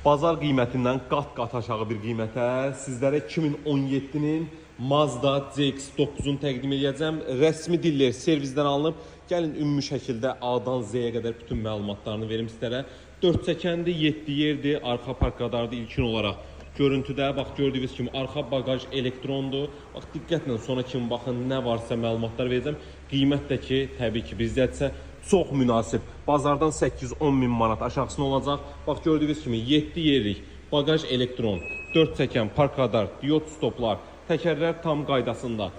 bazar qiymətindən qat-qat aşağı bir qiymətə sizlərə 2017-nin Mazda CX-9-unu təqdim edəcəm. Rəsmi diller servizdən alınıb. Gəlin ümumi şəkildə A-dan Z-yə qədər bütün məlumatlarını verim sizlərə. 4 çəkəndir, 7 yerdir, arxa park radardır ilkin olaraq. Görüntüdə bax gördüyünüz kimi arxa bagaj elektrondur. Bax diqqətlə sonra kimi baxın nə varsa məlumatlar verəcəm. Qiymət də ki, təbii ki, bizdədirsə çox münasib. Bazardan 810 min manat aşağısına olacaq. Bax gördüyünüz kimi 7 yerlik bagaj elektron, 4 çəkən park radar, diod stoplar, təkərlər tam qaydasında.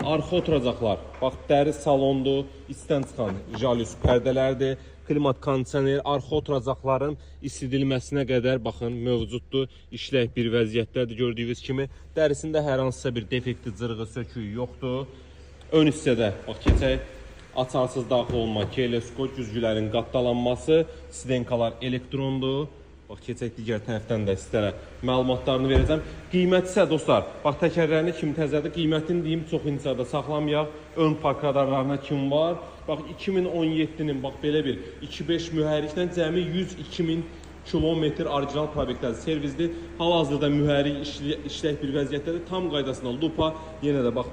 Arxa oturacaqlar, bax dəri salondur, içdən çıxan jalüz pərdələrdir, klimat kondisioner, arxa oturacaqların isidilməsinə qədər baxın mövcuddur, işlək bir vəziyyətdədir gördüyünüz kimi. Dərisində hər hansısa bir defekti, cırığı, söküyü yoxdur. Ön hissədə bax keçək, açarsız daxil olma, keleskop, güzgülərin qatdalanması, sidenkalar elektrondur. Bax keçək digər tərəfdən də sizlərə məlumatlarını verəcəm. Qiymət isə dostlar, bax təkərlərini kim təzədir, qiymətini deyim çox insada saxlamayaq. Ön park radarlarına kim var? Bax 2017-nin bax belə bir 2.5 mühərriklə cəmi 102 min kilometr orijinal probektədir, servisdir. Hal-hazırda mühərrik işlək bir vəziyyətdədir. Tam qaydasında lupa, yenə də bax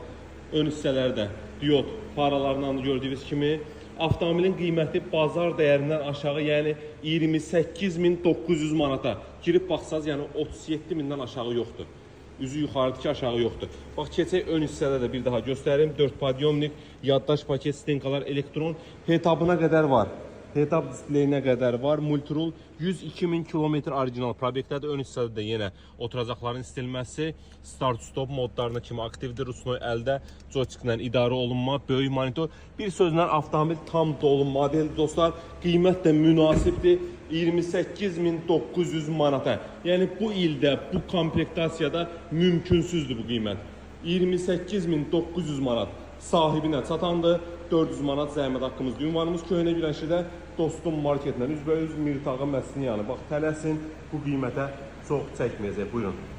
ön hissələrdə diod paralarından gördüyünüz kimi. Avtomobilin qiyməti bazar dəyərindən aşağı, yəni 28.900 manata girib baxsaz, yəni 37.000-dən aşağı yoxdur. Üzü yuxarıdır ki, aşağı yoxdur. Bax keçək ön hissədə də bir daha göstərim. 4 podyomnik, yaddaş paket, stenkalar elektron, head-up'ına qədər var. Head-up displeyinə qədər var. Multirul 102 min kilometr orijinal probektədir. Ön hissədə də yenə oturacaqların istilməsi, start-stop modlarına kimi aktivdir. Rusnoy əldə, joysticklə idarə olunma, böyük monitor. Bir sözlə avtomobil tam dolu model dostlar. Qiymət də münasibdir. 28.900 manata. Yəni bu ildə, bu komplektasiyada mümkünsüzdür bu qiymət. 28.900 manat sahibinə çatandır. 400 manat zəhmət haqqımızdır. Ünvanımız Köhnə Güləşlidə Dostum marketlə üzbəüz Mirtağı Məsniyanı. Bax tələsin, bu qiymətə çox çəkməyəcək. Buyurun.